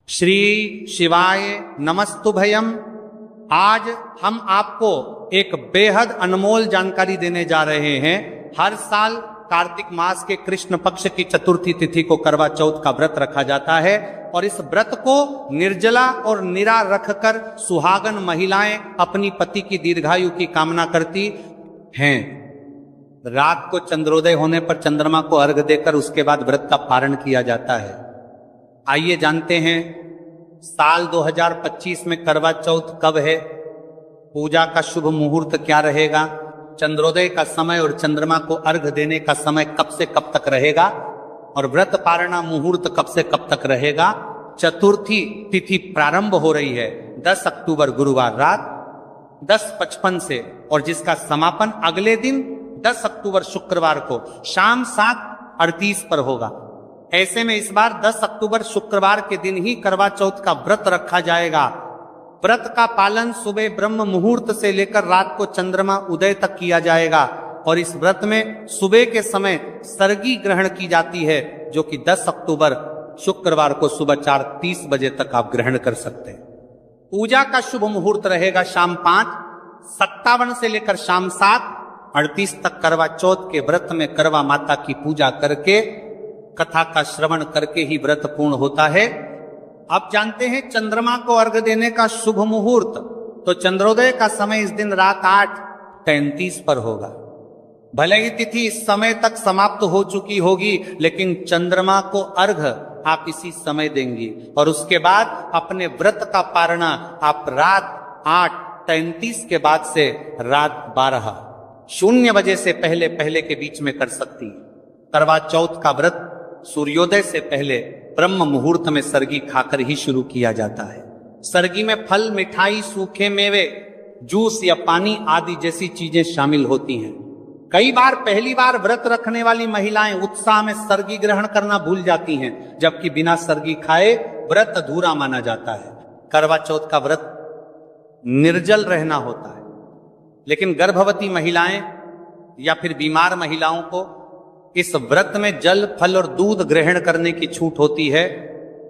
श्री शिवाय नमस्तुभयम। आज हम आपको एक बेहद अनमोल जानकारी देने जा रहे हैं। हर साल कार्तिक मास के कृष्ण पक्ष की चतुर्थी तिथि को करवा चौथ का व्रत रखा जाता है और इस व्रत को निर्जला और निरा रखकर सुहागन महिलाएं अपनी पति की दीर्घायु की कामना करती हैं। रात को चंद्रोदय होने पर चंद्रमा को अर्घ देकर उसके बाद व्रत का पारण किया जाता है। आइए जानते हैं साल 2025 में करवा चौथ कब है, पूजा का शुभ मुहूर्त क्या रहेगा, चंद्रोदय का समय और चंद्रमा को अर्घ देने का समय कब से कब तक रहेगा और व्रत पारणा मुहूर्त कब से कब तक रहेगा। चतुर्थी तिथि प्रारंभ हो रही है 10 अक्टूबर गुरुवार रात 10:55 से और जिसका समापन अगले दिन 10 अक्टूबर शुक्रवार को शाम 7:38 पर होगा। ऐसे में इस बार 10 अक्टूबर शुक्रवार के दिन ही करवा चौथ का व्रत रखा जाएगा। व्रत का पालन सुबह ब्रह्म मुहूर्त से लेकर रात को चंद्रमा उदय तक किया जाएगा और इस व्रत में सुबह के समय सर्गी ग्रहण की जाती है, जो कि 10 अक्टूबर शुक्रवार को सुबह 4:30 बजे तक आप ग्रहण कर सकते हैं। पूजा का शुभ मुहूर्त रहेगा शाम 5:57 से लेकर शाम 7:38 तक। करवा चौथ के व्रत में करवा माता की पूजा करके कथा का श्रवण करके ही व्रत पूर्ण होता है। अब जानते हैं चंद्रमा को अर्घ देने का शुभ मुहूर्त। तो चंद्रोदय का समय इस दिन रात 8:33 पर होगा। भले ही तिथि इस समय तक समाप्त हो चुकी होगी, लेकिन चंद्रमा को अर्घ आप इसी समय देंगी और उसके बाद अपने व्रत का पारणा आप रात 8:33 के बाद से रात 12:00 बजे से पहले पहले के बीच में कर सकती है। करवा चौथ का व्रत सूर्योदय से पहले ब्रह्म मुहूर्त में सरगी खाकर ही शुरू किया जाता है। सरगी में फल, मिठाई, सूखे मेवे, जूस या पानी आदि जैसी चीजें शामिल होती हैं। कई बार पहली बार व्रत रखने वाली महिलाएं उत्साह में सरगी ग्रहण करना भूल जाती हैं, जबकि बिना सरगी खाए व्रत अधूरा माना जाता है। करवा चौथ का व्रत निर्जल रहना होता है, लेकिन गर्भवती महिलाएं या फिर बीमार महिलाओं को इस व्रत में जल, फल और दूध ग्रहण करने की छूट होती है।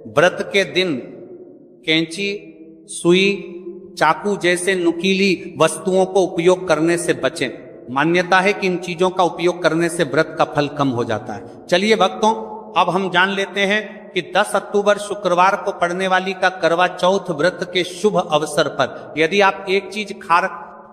व्रत के दिन कैंची, सुई, चाकू जैसे नुकीली वस्तुओं को उपयोग करने से बचें। मान्यता है कि इन चीजों का उपयोग करने से व्रत का फल कम हो जाता है। चलिए भक्तों, अब हम जान लेते हैं कि 10 अक्टूबर शुक्रवार को पड़ने वाली का करवा चौथ व्रत के शुभ अवसर पर यदि आप एक चीज खा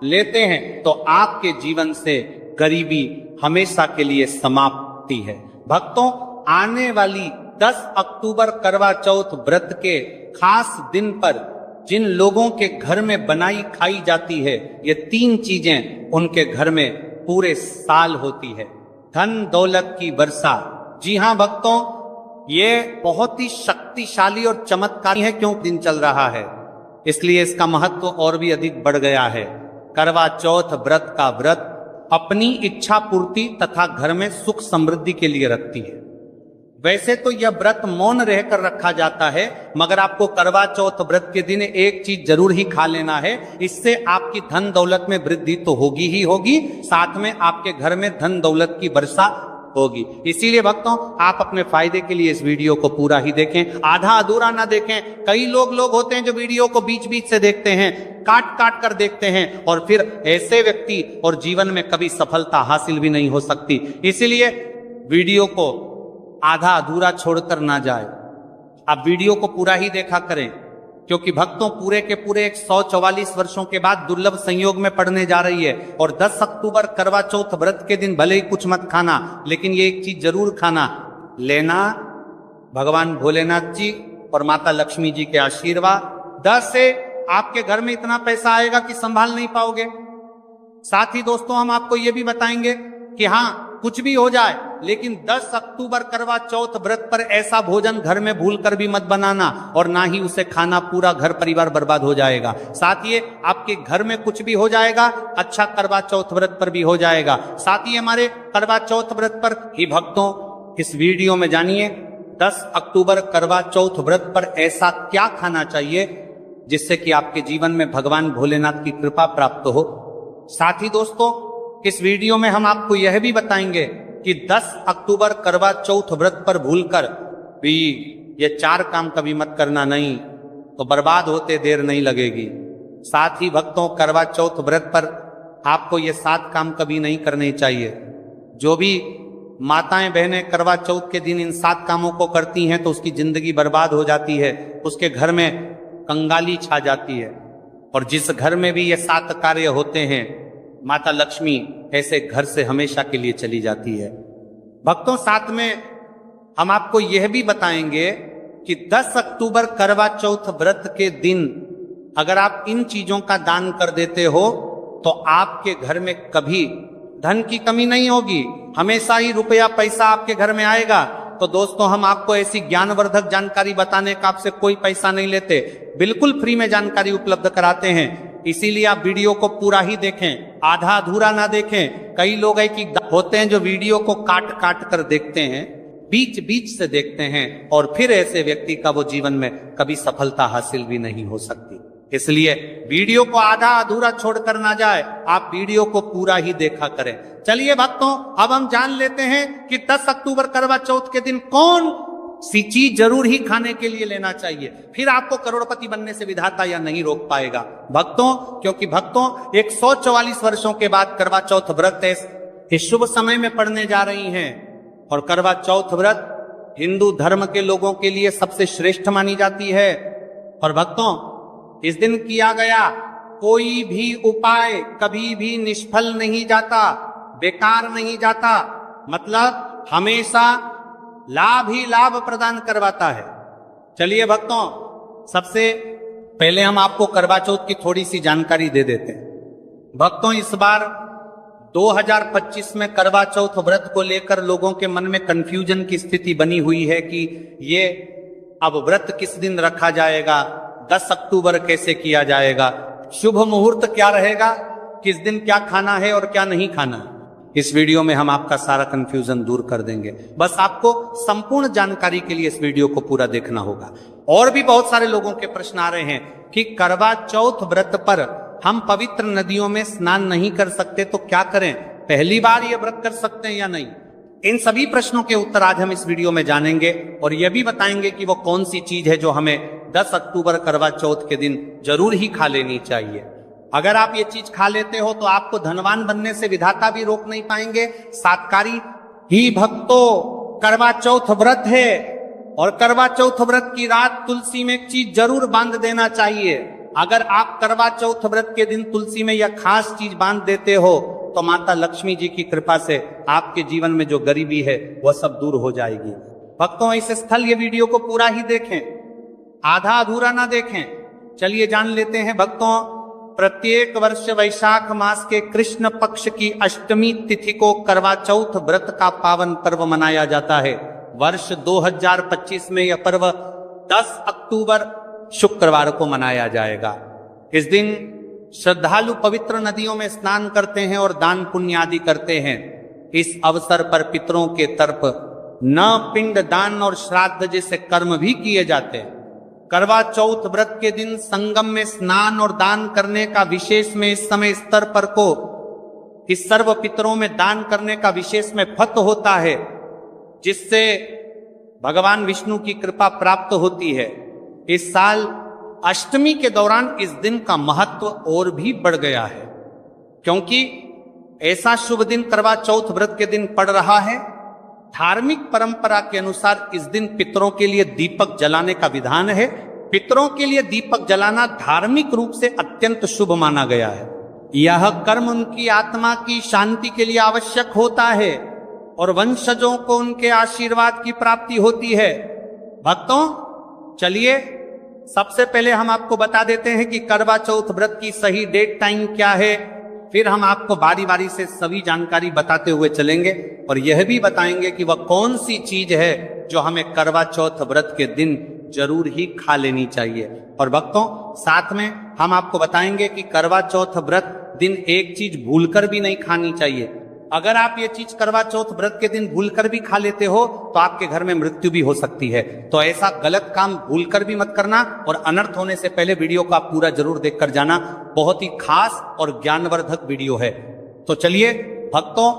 लेते हैं तो आपके जीवन से गरीबी हमेशा के लिए समाप्ति है। भक्तों, आने वाली 10 अक्टूबर करवा चौथ व्रत के खास दिन पर जिन लोगों के घर में बनाई खाई जाती है, ये 3 चीजें उनके घर में पूरे साल होती है। धन दौलत की वर्षा। जी हां भक्तों, ये बहुत ही शक्तिशाली और चमत्कारी है। क्यों दिन चल रहा है, इसलिए इसका महत्व और भी अधिक बढ़ गया है। करवा चौथ व्रत का व्रत अपनी इच्छा पूर्ति तथा घर में सुख समृद्धि के लिए रखती है। वैसे तो यह व्रत मौन रहकर रखा जाता है, मगर आपको करवा चौथ व्रत के दिन एक चीज जरूर ही खा लेना है। इससे आपकी धन दौलत में वृद्धि तो होगी ही होगी, साथ में आपके घर में धन दौलत की वर्षा होगी। इसीलिए भक्तों, आप अपने फायदे के लिए इस वीडियो को पूरा ही देखें, आधा अधूरा ना देखें। कई लोग होते हैं जो वीडियो को बीच बीच से देखते हैं, काट काट कर देखते हैं, और फिर ऐसे व्यक्ति और जीवन में कभी सफलता हासिल भी नहीं हो सकती। इसीलिए वीडियो को आधा अधूरा छोड़कर ना जाए, आप वीडियो को पूरा ही देखा करें, क्योंकि भक्तों पूरे के पूरे 144 वर्षों के बाद दुर्लभ संयोग में पड़ने जा रही है। और 10 अक्टूबर करवा चौथ व्रत के दिन भले ही कुछ मत खाना, लेकिन ये एक चीज जरूर खाना लेना, भगवान भोलेनाथ जी और माता लक्ष्मी जी के आशीर्वाद। 10 से आपके घर में इतना पैसा आएगा कि संभाल नहीं पाओगे। साथ ही दोस्तों, हम आपको ये भी बताएंगे कि हाँ, कुछ भी हो जाए, लेकिन 10 अक्टूबर करवा चौथ व्रत पर ऐसा भोजन घर में भूलकर भी मत बनाना और ना ही उसे खाना, पूरा घर परिवार बर्बाद हो जाएगा। साथ ही आपके घर में कुछ भी हो जाएगा, अच्छा करवा चौथ व्रत पर भी हो जाएगा। साथ ही हमारे करवा चौथ व्रत पर ही भक्तों इस वीडियो में जानिए 10 अक्टूबर करवा चौथ व्रत पर ऐसा क्या खाना चाहिए जिससे कि आपके जीवन में भगवान भोलेनाथ की कृपा प्राप्त हो। साथ ही दोस्तों, इस वीडियो में हम आपको यह भी बताएंगे कि 10 अक्टूबर करवा चौथ व्रत पर भूलकर भी ये 4 काम कभी मत करना, नहीं तो बर्बाद होते देर नहीं लगेगी। साथ ही भक्तों, करवा चौथ व्रत पर आपको ये 7 काम कभी नहीं करने चाहिए। जो भी माताएं बहनें करवा चौथ के दिन इन 7 कामों को करती हैं तो उसकी जिंदगी बर्बाद हो जाती है, उसके घर में कंगाली छा जाती है। और जिस घर में भी ये 7 कार्य होते हैं, माता लक्ष्मी ऐसे घर से हमेशा के लिए चली जाती है। भक्तों, साथ में हम आपको यह भी बताएंगे कि 10 अक्टूबर करवा चौथ व्रत के दिन अगर आप इन चीजों का दान कर देते हो तो आपके घर में कभी धन की कमी नहीं होगी, हमेशा ही रुपया पैसा आपके घर में आएगा। तो दोस्तों, हम आपको ऐसी ज्ञानवर्धक जानकारी बताने का आपसे कोई पैसा नहीं लेते, बिल्कुल फ्री में जानकारी उपलब्ध कराते हैं। इसीलिए आप वीडियो को पूरा ही देखें, आधा अधूरा ना देखें। कई लोग है कि होते हैं जो वीडियो को काट काट कर देखते हैं, बीच बीच से देखते हैं, और फिर ऐसे व्यक्ति का वो जीवन में कभी सफलता हासिल भी नहीं हो सकती। इसलिए वीडियो को आधा अधूरा छोड़कर ना जाए, आप वीडियो को पूरा ही देखा करें। चलिए भक्तों, अब हम जान लेते हैं कि 10 अक्टूबर करवा चौथ के दिन कौन सी चीज जरूर ही खाने के लिए लेना चाहिए, फिर आपको करोड़पति बनने से विधाता या नहीं रोक पाएगा। भक्तों, क्योंकि भक्तों 144 वर्षों के बाद करवा चौथ व्रत इस शुभ समय में पड़ने जा रही हैं। और करवा चौथ व्रत हिंदू धर्म के लोगों के लिए सबसे श्रेष्ठ मानी जाती है। और भक्तों, इस दिन किया गया कोई भी उपाय कभी भी निष्फल नहीं जाता, बेकार नहीं जाता, मतलब हमेशा लाभ ही लाभ प्रदान करवाता है। चलिए भक्तों, सबसे पहले हम आपको करवा चौथ की थोड़ी सी जानकारी दे देते हैं। भक्तों, इस बार 2025 में करवा चौथ व्रत को लेकर लोगों के मन में कंफ्यूजन की स्थिति बनी हुई है कि ये अब व्रत किस दिन रखा जाएगा, 10 अक्टूबर कैसे किया जाएगा, शुभ मुहूर्त क्या रहेगा, किस दिन क्या खाना है और क्या नहीं खाना। इस वीडियो में हम आपका सारा कंफ्यूजन दूर कर देंगे। बस आपको संपूर्ण जानकारी के लिए इस वीडियो को पूरा देखना होगा। और भी बहुत सारे लोगों के प्रश्न आ रहे हैं कि करवा चौथ व्रत पर हम पवित्र नदियों में स्नान नहीं कर सकते तो क्या करें, पहली बार ये व्रत कर सकते हैं या नहीं। इन सभी प्रश्नों के उत्तर आज हम इस वीडियो में जानेंगे और यह भी बताएंगे कि वो कौन सी चीज है जो हमें 10 अक्टूबर करवा चौथ के दिन जरूर ही खा लेनी चाहिए। अगर आप ये चीज खा लेते हो तो आपको धनवान बनने से विधाता भी रोक नहीं पाएंगे। सातकारी ही भक्तों, करवा चौथ व्रत है और करवा चौथ व्रत की रात तुलसी में एक चीज जरूर बांध देना चाहिए। अगर आप करवा चौथ व्रत के दिन तुलसी में यह खास चीज बांध देते हो तो माता लक्ष्मी जी की कृपा से आपके जीवन में जो गरीबी है वह सब दूर हो जाएगी। भक्तों, इस स्थल ये वीडियो को पूरा ही देखें, आधा अधूरा ना देखें। चलिए जान लेते हैं भक्तों, प्रत्येक वर्ष वैशाख मास के कृष्ण पक्ष की अष्टमी तिथि को करवा चौथ व्रत का पावन पर्व मनाया जाता है। वर्ष 2025 में यह पर्व 10 अक्टूबर शुक्रवार को मनाया जाएगा। इस दिन श्रद्धालु पवित्र नदियों में स्नान करते हैं और दान पुण्य आदि करते हैं। इस अवसर पर पितरों के तरफ न पिंड दान और श्राद्ध जैसे कर्म भी किए जाते हैं। करवा चौथ व्रत के दिन संगम में स्नान और दान करने का विशेष में इस समय स्तर पर को इस सर्व पितरों में दान करने का विशेष में फत होता है, जिससे भगवान विष्णु की कृपा प्राप्त होती है। इस साल अष्टमी के दौरान इस दिन का महत्व और भी बढ़ गया है, क्योंकि ऐसा शुभ दिन करवा चौथ व्रत के दिन पड़ रहा है। धार्मिक परंपरा के अनुसार इस दिन पितरों के लिए दीपक जलाने का विधान है। पितरों के लिए दीपक जलाना धार्मिक रूप से अत्यंत शुभ माना गया है। यह कर्म उनकी आत्मा की शांति के लिए आवश्यक होता है और वंशजों को उनके आशीर्वाद की प्राप्ति होती है। भक्तों, चलिए सबसे पहले हम आपको बता देते हैं कि करवा चौथ व्रत की सही डेट टाइम क्या है, फिर हम आपको बारी बारी से सभी जानकारी बताते हुए चलेंगे और यह भी बताएंगे कि वह कौन सी चीज है जो हमें करवा चौथ व्रत के दिन जरूर ही खा लेनी चाहिए। और भक्तों, साथ में हम आपको बताएंगे कि करवा चौथ व्रत दिन एक चीज भूलकर भी नहीं खानी चाहिए। अगर आप ये चीज करवा चौथ व्रत के दिन भूलकर भी खा लेते हो तो आपके घर में मृत्यु भी हो सकती है। तो ऐसा गलत काम भूलकर भी मत करना और अनर्थ होने से पहले वीडियो को आप पूरा जरूर देखकर जाना। बहुत ही खास और ज्ञानवर्धक वीडियो है। तो चलिए भक्तों,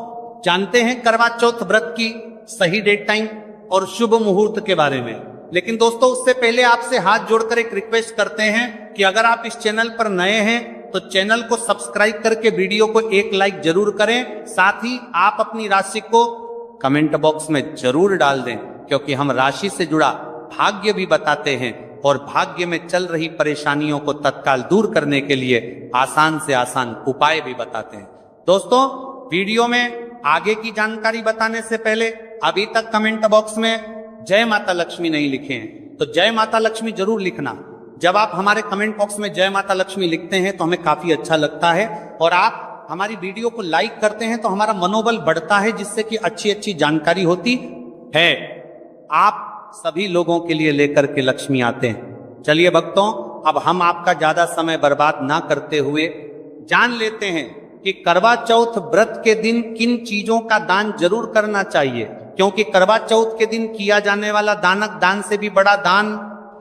जानते हैं करवा चौथ व्रत की सही डेट टाइम और शुभ मुहूर्त के बारे में। लेकिन दोस्तों उससे पहले आपसे हाथ जोड़कर एक रिक्वेस्ट करते हैं कि अगर आप इस चैनल पर नए हैं तो चैनल को सब्सक्राइब करके वीडियो को एक लाइक जरूर करें। साथ ही आप अपनी राशि को कमेंट बॉक्स में जरूर डाल दें, क्योंकि हम राशि से जुड़ा भाग्य भी बताते हैं और भाग्य में चल रही परेशानियों को तत्काल दूर करने के लिए आसान से आसान उपाय भी बताते हैं। दोस्तों वीडियो में आगे की जानकारी बताने से पहले अभी तक कमेंट बॉक्स में जय माता लक्ष्मी नहीं लिखे हैं तो जय माता लक्ष्मी जरूर लिखना। जब आप हमारे कमेंट बॉक्स में जय माता लक्ष्मी लिखते हैं तो हमें काफी अच्छा लगता है और आप हमारी वीडियो को लाइक करते हैं तो हमारा मनोबल बढ़ता है, जिससे कि अच्छी अच्छी जानकारी होती है। आप सभी लोगों के लिए लेकर के लक्ष्मी आते हैं। चलिए भक्तों, अब हम आपका ज्यादा समय बर्बाद ना करते हुए जान लेते हैं कि करवा चौथ व्रत के दिन किन चीजों का दान जरूर करना चाहिए, क्योंकि करवा चौथ के दिन किया जाने वाला दानक दान से भी बड़ा दान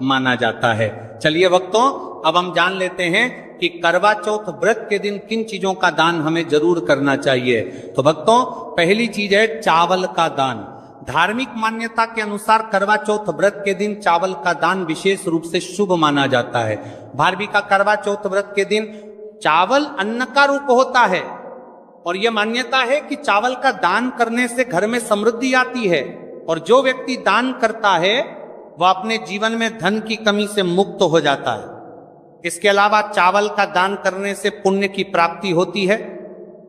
माना जाता है। चलिए भक्तों, अब हम जान लेते हैं कि करवा चौथ व्रत के दिन किन चीजों का दान हमें जरूर करना चाहिए। तो भक्तों पहली चीज है चावल का दान। धार्मिक मान्यता के अनुसार करवा चौथ व्रत के दिन चावल का दान विशेष रूप से शुभ माना जाता है। भारवी का करवा चौथ व्रत के दिन चावल अन्न का रूप होता है और यह मान्यता है कि चावल का दान करने से घर में समृद्धि आती है और जो व्यक्ति दान करता है वह अपने जीवन में धन की कमी से मुक्त हो जाता है। इसके अलावा चावल का दान करने से पुण्य की प्राप्ति होती है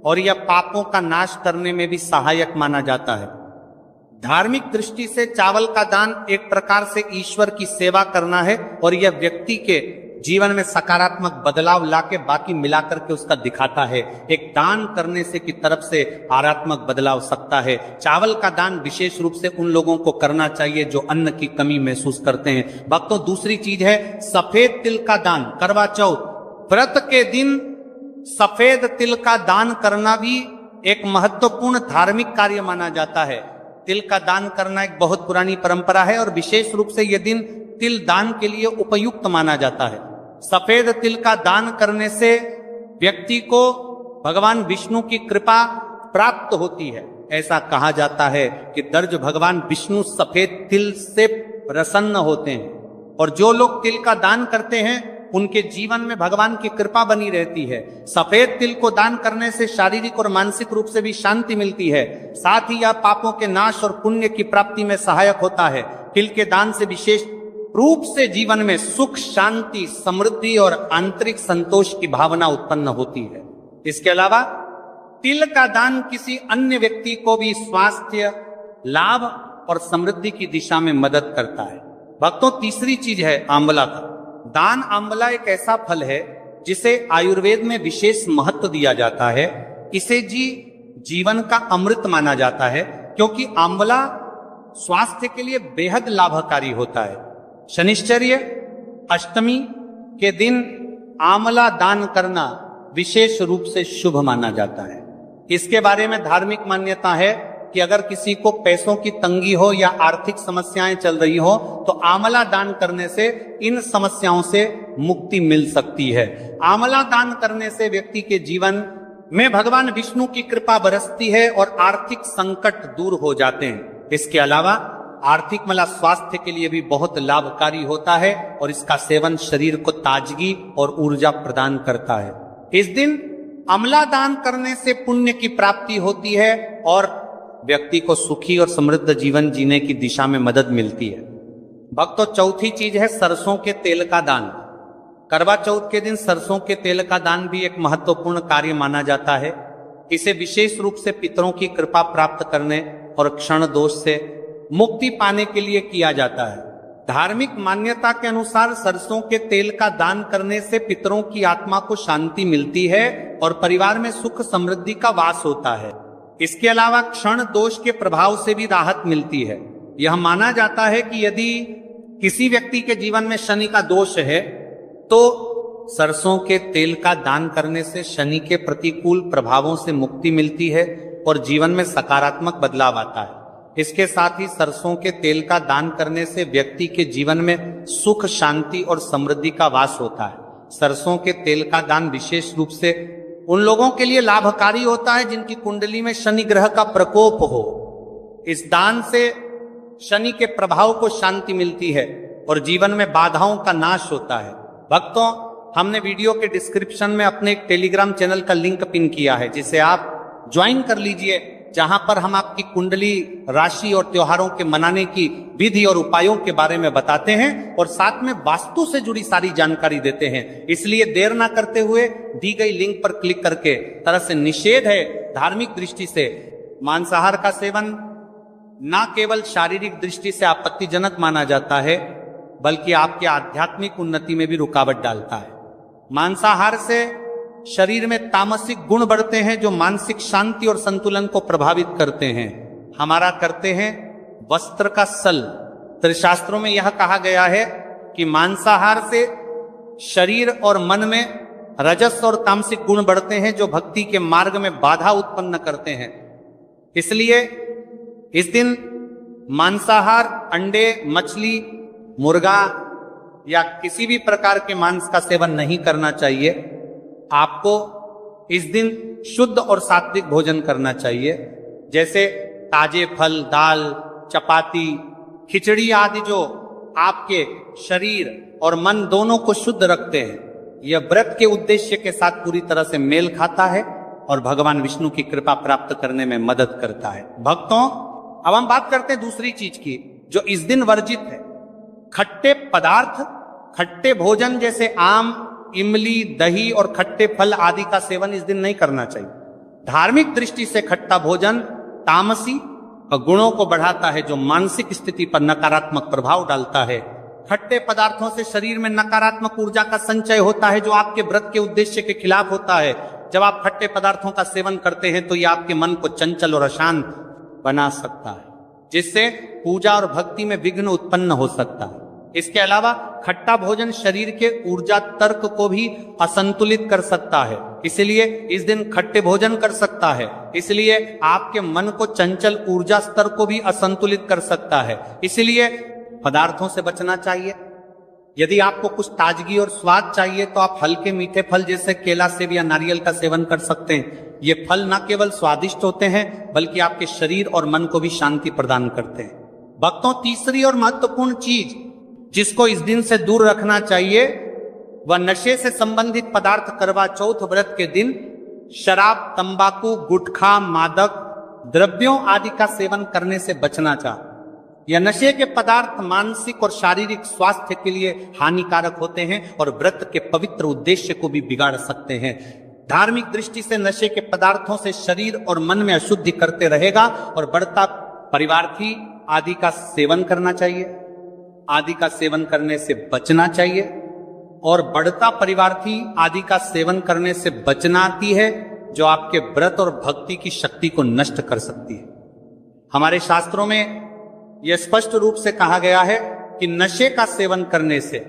और यह पापों का नाश करने में भी सहायक माना जाता है। धार्मिक दृष्टि से चावल का दान एक प्रकार से ईश्वर की सेवा करना है और यह व्यक्ति के जीवन में सकारात्मक बदलाव लाके बाकी मिलाकर के उसका दिखाता है। एक दान करने से की तरफ से आरात्मक बदलाव सकता है। चावल का दान विशेष रूप से उन लोगों को करना चाहिए जो अन्न की कमी महसूस करते हैं। भक्तों दूसरी चीज है सफेद तिल का दान। करवा चौथ व्रत के दिन सफेद तिल का दान करना भी एक महत्वपूर्ण धार्मिक कार्य माना जाता है। तिल का दान करना एक बहुत पुरानी परंपरा है और विशेष रूप से यह दिन तिल दान के लिए उपयुक्त माना जाता है। सफेद तिल का दान करने से व्यक्ति को भगवान विष्णु की कृपा प्राप्त होती है। ऐसा कहा जाता है कि दर्ज भगवान विष्णु सफेद तिल से प्रसन्न होते हैं और जो लोग तिल का दान करते हैं उनके जीवन में भगवान की कृपा बनी रहती है। सफेद तिल को दान करने से शारीरिक और मानसिक रूप से भी शांति मिलती है। साथ ही यह पापों के नाश और पुण्य की प्राप्ति में सहायक होता है। तिल के दान से विशेष रूप से जीवन में सुख, शांति, समृद्धि और आंतरिक संतोष की भावना उत्पन्न होती है। इसके अलावा तिल का दान किसी अन्य व्यक्ति को भी स्वास्थ्य लाभ और समृद्धि की दिशा में मदद करता है। भक्तों तीसरी चीज है आंवला का दान। आंवला एक ऐसा फल है जिसे आयुर्वेद में विशेष महत्व दिया जाता है। इसे जीवन का अमृत माना जाता है क्योंकि आंवला स्वास्थ्य के लिए बेहद लाभकारी होता है। शनिश्चर्य अष्टमी के दिन आंवला दान करना विशेष रूप से शुभ माना जाता है। इसके बारे में धार्मिक मान्यता है कि अगर किसी को पैसों की तंगी हो या आर्थिक समस्याएं चल रही हो तो आंवला दान करने से इन समस्याओं से मुक्ति मिल सकती है। आंवला दान करने से व्यक्ति के जीवन में भगवान विष्णु की कृपा बरसती है और आर्थिक संकट दूर हो जाते हैं। इसके अलावा आर्थिक स्वास्थ्य के लिए भी बहुत लाभकारी होता है और इसका सेवन शरीर को ताजगी और ऊर्जा प्रदान करता है। इस दिन आंवला दान करने से पुण्य की प्राप्ति होती है और व्यक्ति को सुखी और समृद्ध जीवन जीने की दिशा में मदद मिलती है। भक्तों चौथी चीज है सरसों के तेल का दान। करवा चौथ के दिन सरसों के तेल का दान भी एक महत्वपूर्ण कार्य माना जाता है। इसे विशेष रूप से पितरों की कृपा प्राप्त करने और क्षण दोष से मुक्ति पाने के लिए किया जाता है। धार्मिक मान्यता के अनुसार सरसों के तेल का दान करने से पितरों की आत्मा को शांति मिलती है और परिवार में सुख समृद्धि का वास होता है। इसके अलावा क्षण दोष के प्रभाव से भी राहत मिलती है। यह माना जाता है कि यदि किसी व्यक्ति के जीवन में शनि का दोष है तो सरसों के तेल का दान करने से शनि के प्रतिकूल प्रभावों से मुक्ति मिलती है और जीवन में सकारात्मक बदलाव आता है। इसके साथ ही सरसों के तेल का दान करने से व्यक्ति के जीवन में सुख, शांति और समृद्धि का वास होता है। सरसों के तेल का दान विशेष रूप से उन लोगों के लिए लाभकारी होता है जिनकी कुंडली में शनि ग्रह का प्रकोप हो। इस दान से शनि के प्रभाव को शांति मिलती है और जीवन में बाधाओं का नाश होता है। भक्तों, हमने वीडियो के डिस्क्रिप्शन में अपने एक टेलीग्राम चैनल का लिंक पिन किया है, जिसे आप ज्वाइन कर लीजिए, जहां पर हम आपकी कुंडली, राशि और त्योहारों के मनाने की विधि और उपायों के बारे में बताते हैं और साथ में वास्तु से जुड़ी सारी जानकारी देते हैं। इसलिए देर ना करते हुए दी गई लिंक पर क्लिक करके, तरह से निषेध है धार्मिक दृष्टि से मांसाहार का सेवन न केवल शारीरिक दृष्टि से आपत्तिजनक माना जाता है, बल्कि आपके आध्यात्मिक उन्नति में भी रुकावट डालता है। मांसाहार से शरीर में तामसिक गुण बढ़ते हैं जो मानसिक शांति और संतुलन को प्रभावित करते हैं। हमारा करते हैं वस्त्र का सल। त्रिशास्त्रों में यह कहा गया है कि मांसाहार से शरीर और मन में रजस और तामसिक गुण बढ़ते हैं जो भक्ति के मार्ग में बाधा उत्पन्न करते हैं। इसलिए इस दिन मांसाहार, अंडे, मछली, मुर्गा या किसी भी प्रकार के मांस का सेवन नहीं करना चाहिए। आपको इस दिन शुद्ध और सात्विक भोजन करना चाहिए, जैसे ताजे फल, दाल, चपाती, खिचड़ी आदि जो आपके शरीर और मन दोनों को शुद्ध रखते हैं। यह व्रत के उद्देश्य के साथ पूरी तरह से मेल खाता है और भगवान विष्णु की कृपा प्राप्त करने में मदद करता है। भक्तों, अब हम बात करते हैं दूसरी चीज की जो इस दिन वर्जित है। खट्टे पदार्थ, खट्टे भोजन जैसे आम, इमली, दही और खट्टे फल आदि का सेवन इस दिन नहीं करना चाहिए। धार्मिक दृष्टि से खट्टा भोजन तामसी गुणों को बढ़ाता है जो मानसिक स्थिति पर नकारात्मक प्रभाव डालता है। खट्टे पदार्थों से शरीर में नकारात्मक ऊर्जा का संचय होता है जो आपके व्रत के उद्देश्य के खिलाफ होता है। जब आप खट्टे पदार्थों का सेवन करते हैं तो यह आपके मन को चंचल और अशांत बना सकता है, जिससे पूजा और भक्ति में विघ्न उत्पन्न हो सकता है। इसके अलावा खट्टा भोजन शरीर के ऊर्जा तर्क को भी असंतुलित कर सकता है, इसलिए इस दिन खट्टे भोजन कर सकता है। इसलिए आपके मन को चंचल ऊर्जा स्तर को भी असंतुलित कर सकता है, इसलिए पदार्थों से बचना चाहिए। यदि आपको कुछ ताजगी और स्वाद चाहिए तो आप हल्के मीठे फल जैसे केला, सेब या नारियल का सेवन कर सकते हैं। ये फल न केवल स्वादिष्ट होते हैं बल्कि आपके शरीर और मन को भी शांति प्रदान करते हैं। भक्तों, तीसरी और महत्वपूर्ण चीज जिसको इस दिन से दूर रखना चाहिए वह नशे से संबंधित पदार्थ। करवा चौथ व्रत के दिन शराब, तंबाकू, गुटखा, मादक द्रव्यों आदि का सेवन करने से बचना चाहिए। यह नशे के पदार्थ मानसिक और शारीरिक स्वास्थ्य के लिए हानिकारक होते हैं और व्रत के पवित्र उद्देश्य को भी बिगाड़ सकते हैं। धार्मिक दृष्टि से नशे के पदार्थों से शरीर और मन में अशुद्धि करते रहेगा और बढ़ता परिवार्थी आदि का सेवन करना चाहिए, आदि का सेवन करने से बचना चाहिए। और बढ़ता परिवार्थी आदि का सेवन करने से बचना आती है जो आपके व्रत और भक्ति की शक्ति को नष्ट कर सकती है। हमारे शास्त्रों में यह स्पष्ट रूप से कहा गया है कि नशे का सेवन करने से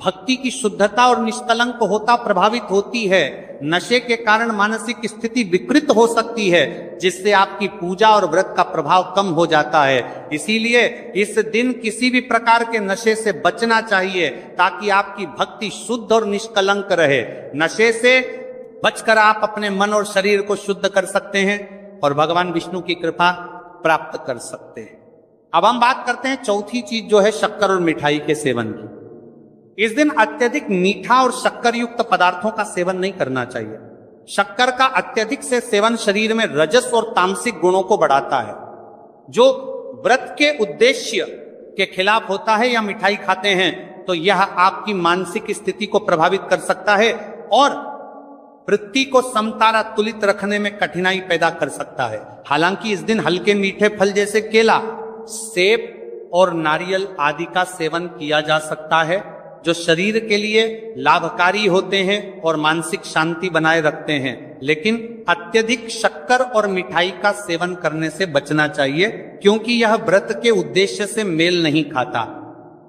भक्ति की शुद्धता और निष्कलंक होता प्रभावित होती है। नशे के कारण मानसिक स्थिति विकृत हो सकती है, जिससे आपकी पूजा और व्रत का प्रभाव कम हो जाता है। इसीलिए इस दिन किसी भी प्रकार के नशे से बचना चाहिए ताकि आपकी भक्ति शुद्ध और निष्कलंक रहे। नशे से बचकर आप अपने मन और शरीर को शुद्ध कर सकते हैं और भगवान विष्णु की कृपा प्राप्त कर सकते हैं। अब हम बात करते हैं चौथी चीज जो है शक्कर और मिठाई के सेवन की। इस दिन अत्यधिक मीठा और शक्कर युक्त पदार्थों का सेवन नहीं करना चाहिए। शक्कर का अत्यधिक से सेवन शरीर में रजस और तामसिक गुणों को बढ़ाता है जो व्रत के उद्देश्य के खिलाफ होता है। या मिठाई खाते हैं तो यह आपकी मानसिक स्थिति को प्रभावित कर सकता है और वृत्ति को समतारा तुलित रखने में कठिनाई पैदा कर सकता है। हालांकि इस दिन हल्के मीठे फल जैसे केला, सेब और नारियल आदि का सेवन किया जा सकता है जो शरीर के लिए लाभकारी होते हैं और मानसिक शांति बनाए रखते हैं। लेकिन अत्यधिक शक्कर और मिठाई का सेवन करने से बचना चाहिए क्योंकि यह व्रत के उद्देश्य से मेल नहीं खाता।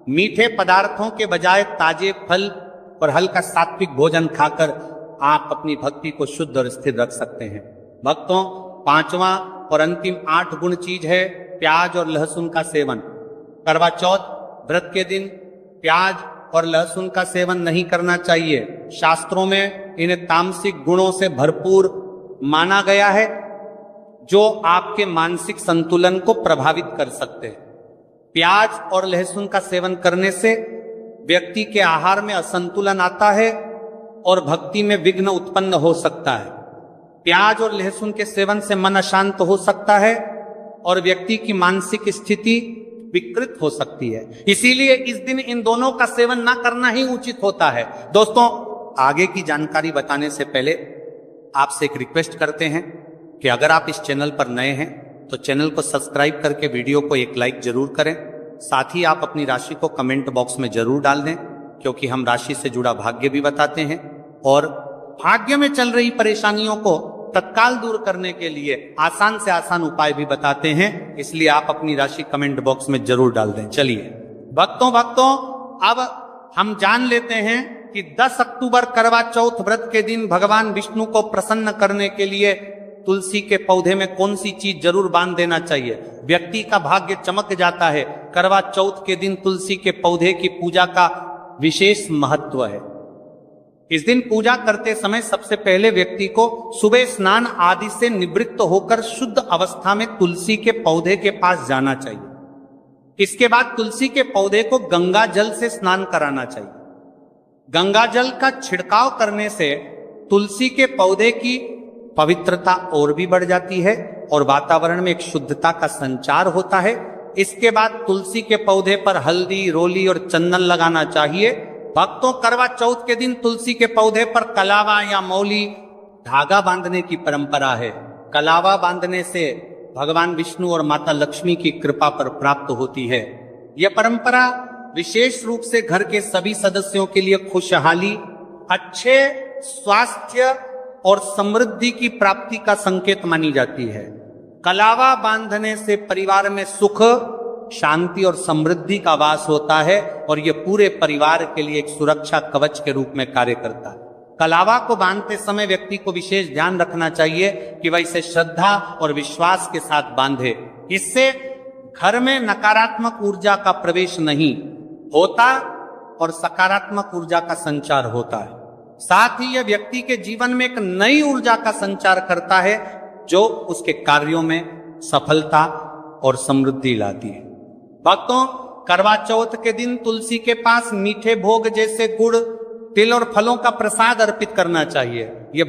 मीठे पदार्थों के बजाय ताजे फल और हल्का सात्विक भोजन खाकर आप अपनी भक्ति को शुद्ध और स्थिर रख सकते हैं। भक्तों, पांचवा और अंतिम 8 गुण चीज है प्याज और लहसुन का सेवन। करवा चौथ व्रत के दिन प्याज और लहसुन का सेवन नहीं करना चाहिए। शास्त्रों में इन्हें तामसिक गुणों से भरपूर माना गया है जो आपके मानसिक संतुलन को प्रभावित कर सकते हैं। प्याज और लहसुन का सेवन करने से व्यक्ति के आहार में असंतुलन आता है और भक्ति में विघ्न उत्पन्न हो सकता है। प्याज और लहसुन के सेवन से मन अशांत हो सकता है और व्यक्ति की मानसिक स्थिति विकृत हो सकती है। इसीलिए इस दिन इन दोनों का सेवन ना करना ही उचित होता है। दोस्तों, आगे की जानकारी बताने से पहले आपसे एक रिक्वेस्ट करते हैं कि अगर आप इस चैनल पर नए हैं तो चैनल को सब्सक्राइब करके वीडियो को एक लाइक जरूर करें। साथ ही आप अपनी राशि को कमेंट बॉक्स में जरूर डाल दें, क्योंकि हम राशि से जुड़ा भाग्य भी बताते हैं और भाग्य में चल रही परेशानियों को तत्काल दूर करने के लिए आसान से आसान उपाय भी बताते हैं। इसलिए आप अपनी राशि कमेंट बॉक्स में जरूर डाल दें। चलिए भक्तों अब हम जान लेते हैं कि 10 अक्टूबर करवा चौथ व्रत के दिन भगवान विष्णु को प्रसन्न करने के लिए तुलसी के पौधे में कौन सी चीज जरूर बांध देना चाहिए। व्यक्ति का भाग्य चमक जाता है। करवा चौथ के दिन तुलसी के पौधे की पूजा का विशेष महत्व है। इस दिन पूजा करते समय सबसे पहले व्यक्ति को सुबह स्नान आदि से निवृत्त होकर शुद्ध अवस्था में तुलसी के पौधे के पास जाना चाहिए। इसके बाद तुलसी के पौधे को गंगा जल से स्नान कराना चाहिए। गंगा जल का छिड़काव करने से तुलसी के पौधे की पवित्रता और भी बढ़ जाती है और वातावरण में एक शुद्धता का संचार होता है। इसके बाद तुलसी के पौधे पर हल्दी, रोली और चंदन लगाना चाहिए। भक्तों, करवा चौथ के दिन तुलसी के पौधे पर कलावा या मौली धागा बांधने की परंपरा है। कलावा बांधने से भगवान विष्णु और माता लक्ष्मी की कृपा पर प्राप्त होती है। यह परंपरा विशेष रूप से घर के सभी सदस्यों के लिए खुशहाली, अच्छे स्वास्थ्य और समृद्धि की प्राप्ति का संकेत मानी जाती है। कलावा बांधने से परिवार में सुख, शांति और समृद्धि का वास होता है और यह पूरे परिवार के लिए एक सुरक्षा कवच के रूप में कार्य करता है। कलावा को बांधते समय व्यक्ति को विशेष ध्यान रखना चाहिए कि वह इसे श्रद्धा और विश्वास के साथ बांधे। इससे घर में नकारात्मक ऊर्जा का प्रवेश नहीं होता और सकारात्मक ऊर्जा का संचार होता है। साथ ही यह व्यक्ति के जीवन में एक नई ऊर्जा का संचार करता है जो उसके कार्यों में सफलता और समृद्धि लाती है। भक्तों, करवा चौथ के दिन तुलसी के पास मीठे भोग जैसे गुड़, तिल और फलों का प्रसाद अर्पित करना चाहिए। यह